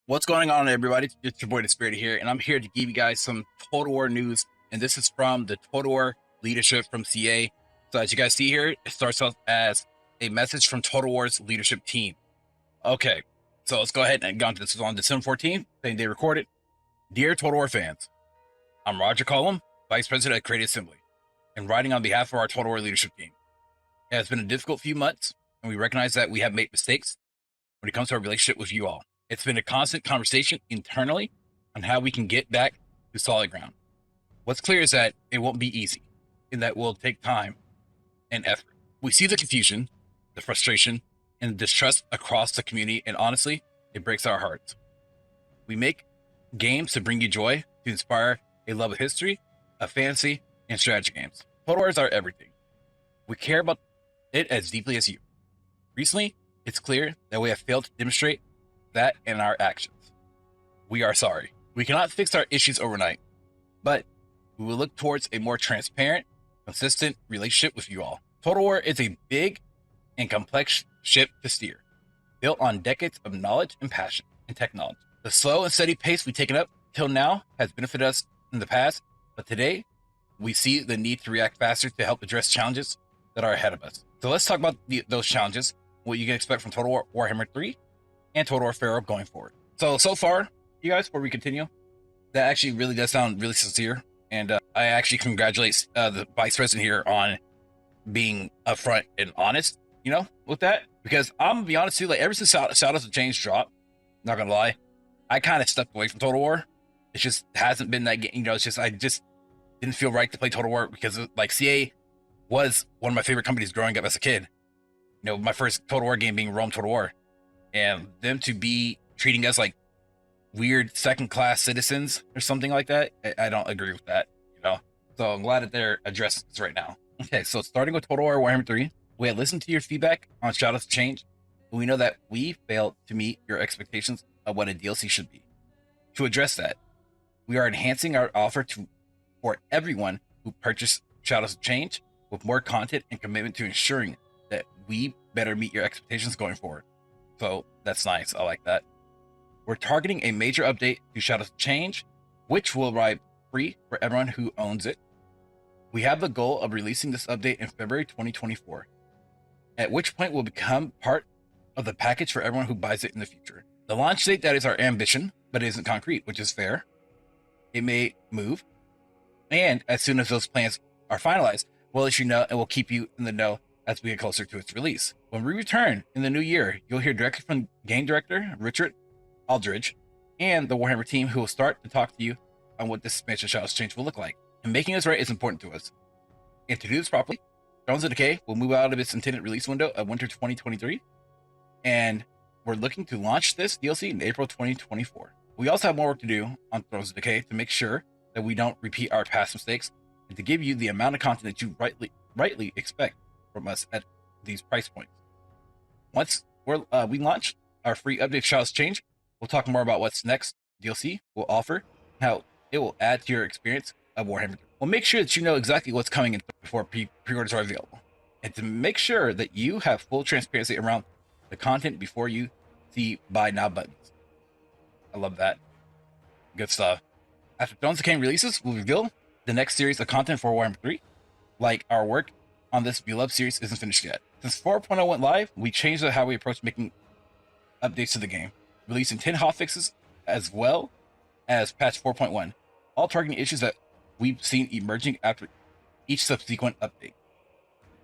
What's going on, everybody? It's your boy DisBearity here, and I'm here to give you guys some Total War news. And this is from the Total War leadership from CA. So as you guys see here, it starts off as a message from Total War's leadership team. Okay, so let's go ahead and go on to this. On December 14th, same day recorded. Dear Total War fans, I'm Roger Cullum, Vice President at Creative Assembly, and writing on behalf of our Total War leadership team. It has been a difficult few months, and we recognize that we have made mistakes when it comes to our relationship with you all. It's been a constant conversation internally on how we can get back to solid ground. What's clear is that it won't be easy, and that will take time and effort. We see the confusion, the frustration, and the distrust across the community, and honestly, it breaks our hearts. We make games to bring you joy, to inspire a love of history, of fantasy, and strategy games. Total War is our everything. We care about it as deeply as you. Recently, it's clear that we have failed to demonstrate that in our actions. We are sorry. We cannot fix our issues overnight, but we will look towards a more transparent, consistent relationship with you all. Total War is a big and complex ship to steer, built on decades of knowledge and passion and technology. The slow and steady pace we've taken up till now has benefited us in the past, but today we see the need to react faster to help address challenges that are ahead of us. So let's talk about those challenges, what you can expect from Total War Warhammer 3 and Total War Pharaoh going forward. So far, you guys, before we continue, that actually really does sound really sincere. And I actually congratulate the Vice President here on being upfront and honest, with that. Because I'm going to be honest too, like ever since Shadows of Change dropped, not going to lie, I kind of stepped away from Total War. It just hasn't been that game, it's just, I just didn't feel right to play Total War because like CA was one of my favorite companies growing up as a kid. My first Total War game being Rome Total War. And them to be treating us like weird second-class citizens or something like that, I don't agree with that, So I'm glad that they're addressing this right now. Okay, so starting with Total War Warhammer 3, we had listened to your feedback on Shadows of Change, and we know that we failed to meet your expectations of what a DLC should be. To address that, we are enhancing our offer for everyone who purchased Shadows of Change with more content and commitment to ensuring that we better meet your expectations going forward. So that's nice. I like that. We're targeting a major update to Shadows of Change, which will arrive free for everyone who owns it. We have the goal of releasing this update in February 2024, at which point will become part of the package for everyone who buys it in the future. The launch date, that is our ambition, but it isn't concrete, which is fair. It may move, and as soon as those plans are finalized, we'll let you know and we'll keep you in the know as we get closer to its release. When we return in the new year, you'll hear directly from game director Richard Aldridge and the Warhammer team, who will start to talk to you on what this expansion Shadows Change will look like. And making this right is important to us. And to do this properly, Thrones of Decay will move out of its intended release window of winter 2023, and we're looking to launch this DLC in April 2024. We also have more work to do on Thrones of Decay to make sure that we don't repeat our past mistakes and to give you the amount of content that you rightly expect from us at these price points. Once we launch our free update Shadows Change, we'll talk more about what's next DLC will offer, how it will add to your experience of Warhammer 3. We'll make sure that you know exactly what's coming in before pre-orders are available, and to make sure that you have full transparency around the content before you see buy now buttons. I love that. Good stuff. After Thrones of Decay releases, we'll reveal the next series of content for Warhammer 3. Like, our work on this beloved series isn't finished yet. Since 4.0 went live, we changed how we approach making updates to the game, releasing 10 hotfixes as well as patch 4.1, all targeting issues that we've seen emerging after each subsequent update,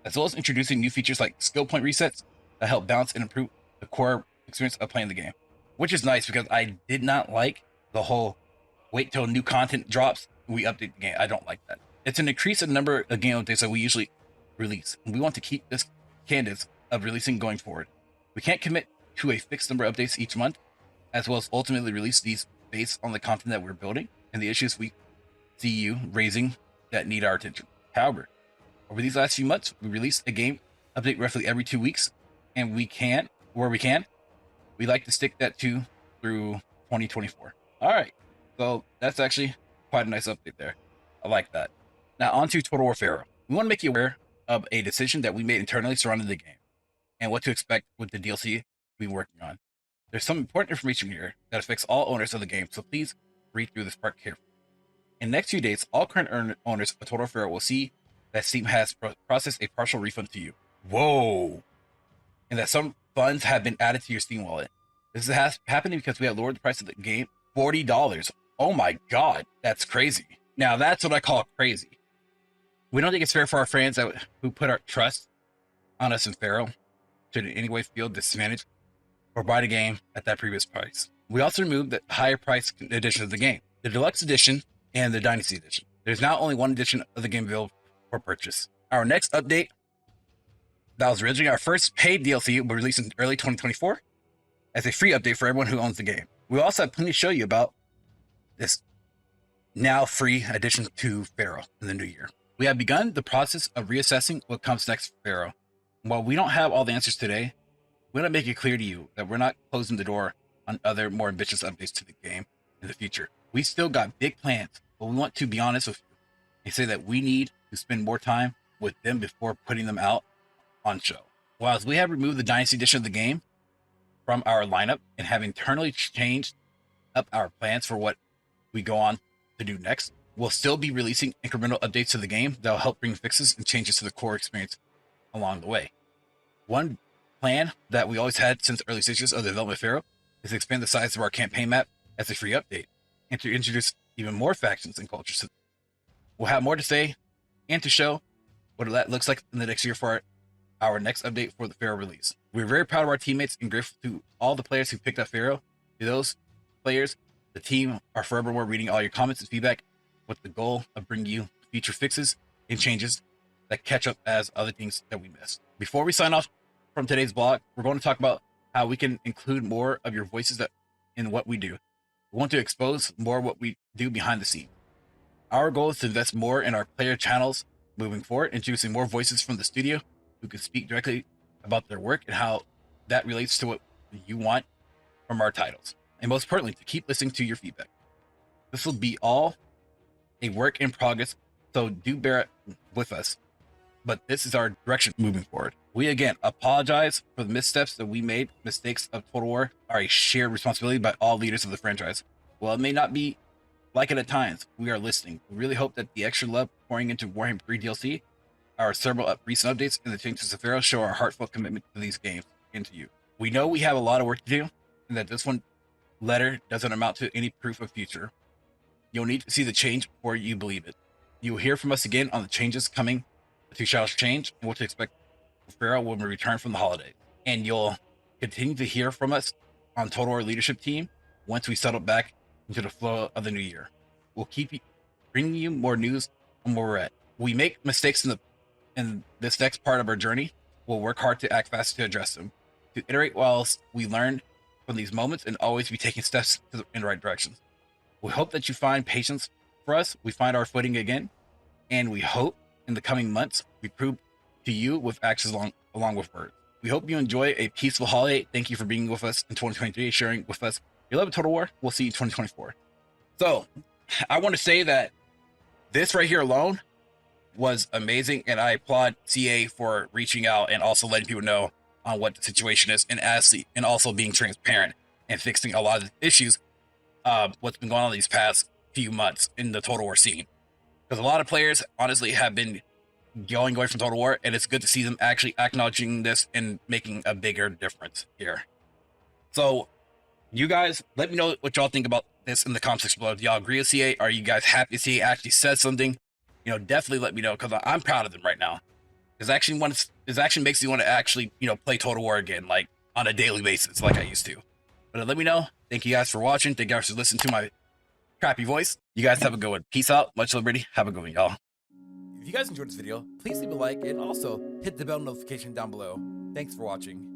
as well as introducing new features like skill point resets that help balance and improve the core experience of playing the game, which is nice because I did not like the whole wait till new content drops, we update the game. I don't like that. It's an increase in the number of game updates that we usually release, and we want to keep this cadence of releasing going forward. We can't commit to a fixed number of updates each month, as well as ultimately release these based on the content that we're building and the issues we see you raising that need our attention. However, over these last few months, we released a game update roughly every 2 weeks, and we like to stick that to through 2024. All right, so that's actually quite a nice update there. I like that. Now on to Total War Pharaoh. We want to make you aware of a decision that we made internally surrounding the game and what to expect with the DLC we've been working on. There's some important information here that affects all owners of the game, so please read through this part carefully. In the next few days, all current owners of Total War Pharaoh will see that Steam has processed a partial refund to you. Whoa! And that some funds have been added to your Steam wallet. This is happening because we have lowered the price of the game $40. Oh my god, that's crazy. Now that's what I call crazy. We don't think it's fair for our fans who put our trust on us in Pharaoh to in any way feel disadvantaged or buy the game at that previous price. We also removed the higher price edition of the game, the Deluxe Edition and the Dynasty Edition. There's now only one edition of the game available for purchase. Our next update, that was originally our first paid DLC, will be released in early 2024 as a free update for everyone who owns the game. We also have plenty to show you about this now free addition to Pharaoh in the new year. We have begun the process of reassessing what comes next for Pharaoh. While we don't have all the answers today, we want to make it clear to you that we're not closing the door on other more ambitious updates to the game in the future. We still got big plans, but we want to be honest with you and say that we need to spend more time with them before putting them out on show. While we have removed the Dynasty Edition of the game from our lineup and have internally changed up our plans for what we go on to do next, we'll still be releasing incremental updates to the game that will help bring fixes and changes to the core experience along the way. One plan that we always had since the early stages of the development of Pharaoh is to expand the size of our campaign map as a free update and to introduce even more factions and cultures. We'll have more to say and to show what that looks like in the next year for our next update for the Pharaoh release. We're very proud of our teammates and grateful to all the players who picked up Pharaoh. To those players, the team are forevermore reading all your comments and feedback with the goal of bringing you future fixes and changes that catch up as other things that we missed. Before we sign off from today's vlog, we're going to talk about how we can include more of your voices in what we do. We want to expose more of what we do behind the scenes. Our goal is to invest more in our player channels moving forward, introducing more voices from the studio who can speak directly about their work and how that relates to what you want from our titles. And most importantly, to keep listening to your feedback. This will be all a work in progress, so do bear it with us. But this is our direction moving forward. We again apologize for the missteps that we made. Mistakes of Total War are a shared responsibility by all leaders of the franchise. While it may not be like it at times, we are listening. We really hope that the extra love pouring into Warhammer 3 DLC, our several recent updates, and the changes to Pharaoh show our heartfelt commitment to these games and to you. We know we have a lot of work to do, and that this one letter doesn't amount to any proof of future. You'll need to see the change before you believe it. You will hear from us again on the changes coming to Shallow's Change and what to expect for Pharaoh when we return from the holidays. And you'll continue to hear from us on Total War leadership team once we settle back into the flow of the new year. We'll keep bringing you more news on where we're at. We make mistakes in this next part of our journey. We'll work hard to act fast to address them, to iterate whilst we learn from these moments and always be taking steps in the right direction. We hope that you find patience for us. We find our footing again, and we hope in the coming months we prove to you with actions along with words. We hope you enjoy a peaceful holiday. Thank you for being with us in 2023, sharing with us your love of Total War. We'll see you in 2024. So I want to say that this right here alone was amazing, and I applaud CA for reaching out and also letting people know on what the situation is, and also being transparent and fixing a lot of the issues what's been going on these past few months in the Total War scene. Because a lot of players honestly have been going away from Total War, and it's good to see them actually acknowledging this and making a bigger difference here. So you guys, let me know what y'all think about this in the comment section below. Do y'all agree with CA? Are you guys happy CA actually said something? You know, definitely let me know, because I'm proud of them right now. This actually makes me want to actually, you know, play Total War again, like on a daily basis, like I used to. But let me know. Thank you guys for watching. Thank you guys for listening to my crappy voice. You guys have a good one. Peace out. Much love, Brady. Have a good one, y'all. If you guys enjoyed this video, please leave a like and also hit the bell notification down below. Thanks for watching.